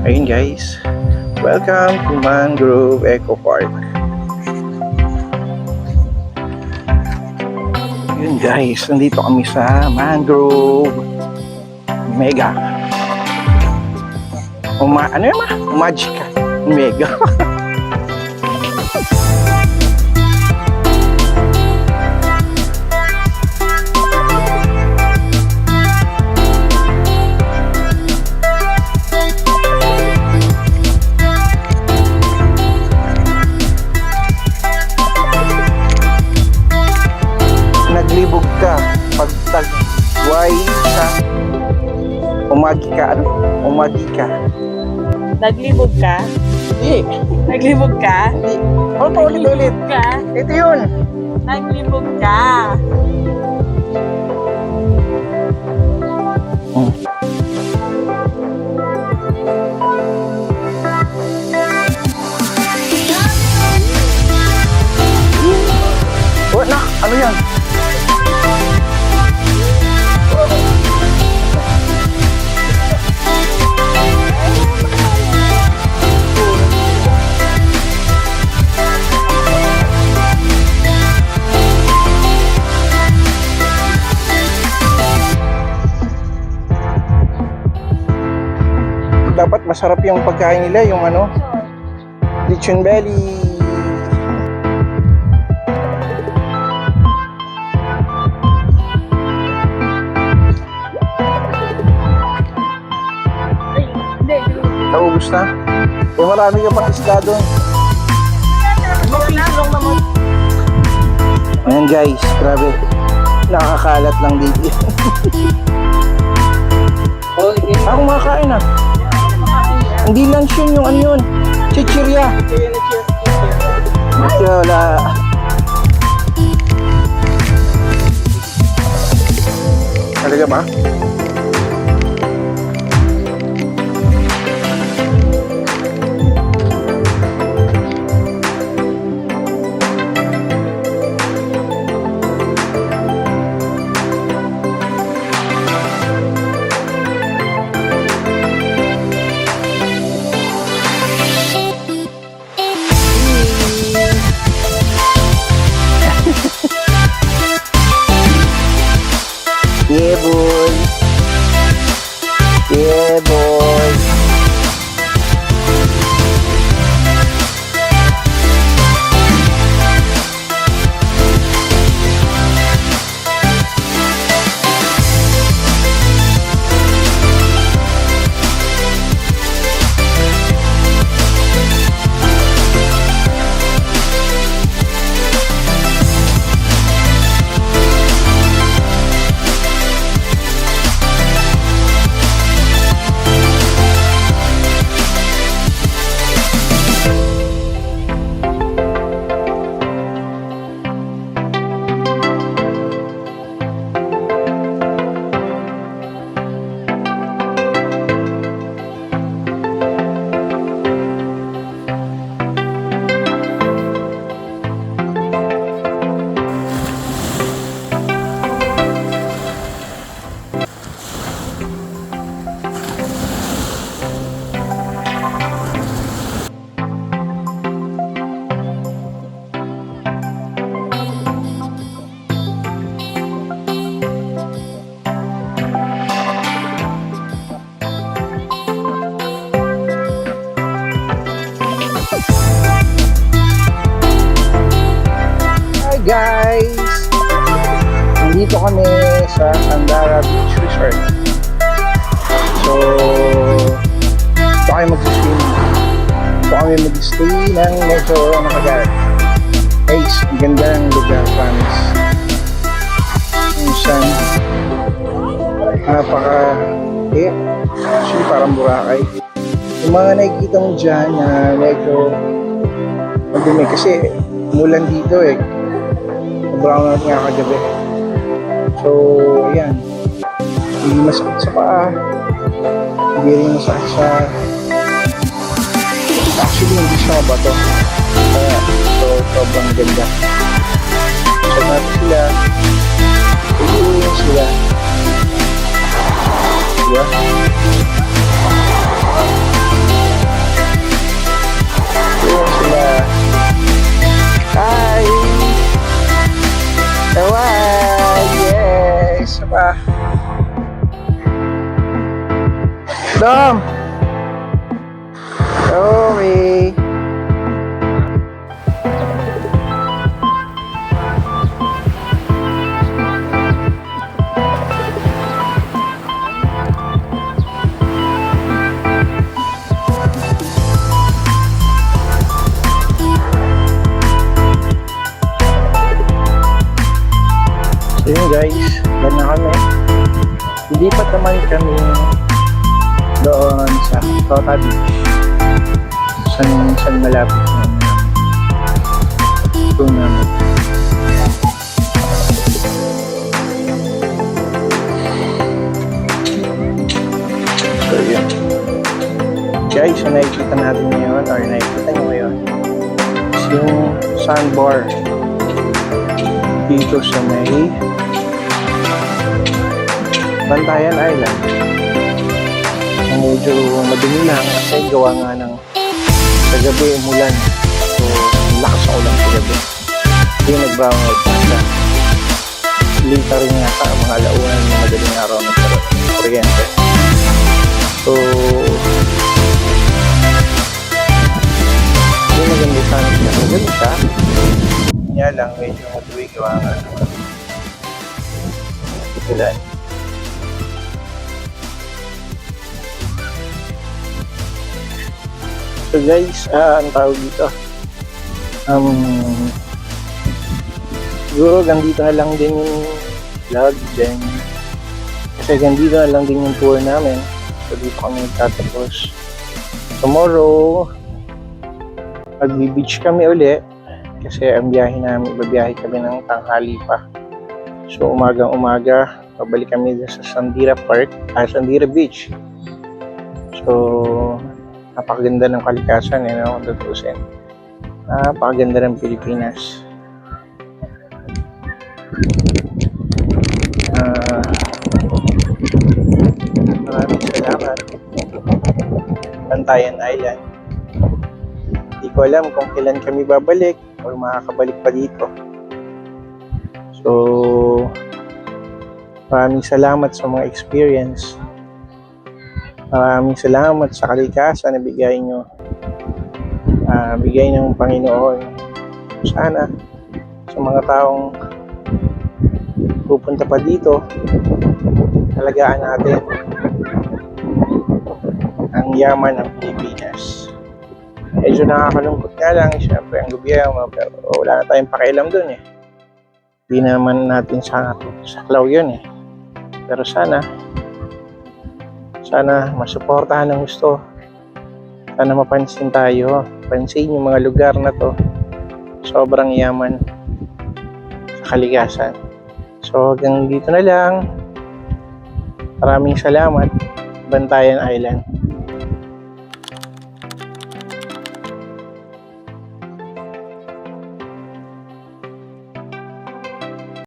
Ayun guys, welcome to Mangrove Eco Park. Yun guys, nandito kami sa Mangrove Mega. Ano yun ma? Magica Mega. Naglibog ka pag tagway sa umagi ka. Ano? Umagi ka. Naglibog ka? Hindi. Naglibog ka? Hindi. Ano pa ulit? Ka? Ito yun. Naglibog ka? Oh, na, ano yan? Dapat masarap yung pagkain nila, yung ano, lechon belly. Naubos na? Eh, marami ka pang isda doon. Ayan guys, grabe. Nakakalat lang dito. Ako makakain ah. Hindi lunch yun, yung ano yun. Chichirya. Wala. Talaga ba? Yeah, boy. Yeah, boy. Guys, nandito kami sa Sandara Beach Resort. So, ito kami mag-swim. Ito kami mag-stay ng medyo nakagat. Guys, ang ganda ng lugar, promise. Yung sun, actually parang Boracay. Yung mga nakikita mo dyan na medyo madumi kasi umulan dito eh. Sobrang natin nga kagabi. So, ayan. Hindi masakit sa paa. Hindi rin masakit sa... Actually, hindi siya mabato. Kaya, so, sobrang ganda. So, natin sila. Iuwi sila. Diba? pa. Dom! Okay. So yun guys, dyan na kami. Lipat naman kami doon sa Tota Beach. San malapit na doon namin. So yun. Guys, yung nakikita natin ngayon or nakikita nyo ngayon is yung sandbar dito sa may Bantayan Island. Medyo madumi lang kasi gawa nga ng sa gabi umulan. So, lakas ang ulan sa gabi. Hindi nag-brown out na. Lita rin yata ang mga alaunan ng madaling araw ng kuryente. So, hindi maganda sana siya. Maganda siya. Kanya lang, medyo matuwi gawa nga ng ulan. So guys, ang tawag dito, siguro gandito na lang din yung vlog din. Kasi gandito na lang din yung tour namin. So dito kami tatapos. Tomorrow, mag-beach kami uli. Kasi ang biyahe namin, babiyahe kami ng tanghali pa. So umagang-umaga, babalik kami sa Sandira Park, Sandira Beach. So, napakaganda ng kalikasan, kung tutusin. Napakaganda ng Pilipinas. Maraming salamat. Bantayan Island. Hindi ko alam kung kailan kami babalik o makakabalik pa dito. So, maraming salamat sa mga experience. Maraming salamat sa kalikasan na bigay nyo. Bigay ng Panginoon. Sana sa mga taong pupunta pa dito, talagaan natin ang yaman ng Pilipinas. Medyo nakakalungkot nga lang, siyempre ang gobyerno, pero wala na tayong pakialam dun eh. Hindi naman natin saklaw yun eh. Pero sana masuportahan ng gusto. Sana mapansin tayo. Pansin yung mga lugar na to. Sobrang yaman sa kalikasan. So hanggang dito na lang. Maraming salamat. Bantayan Island.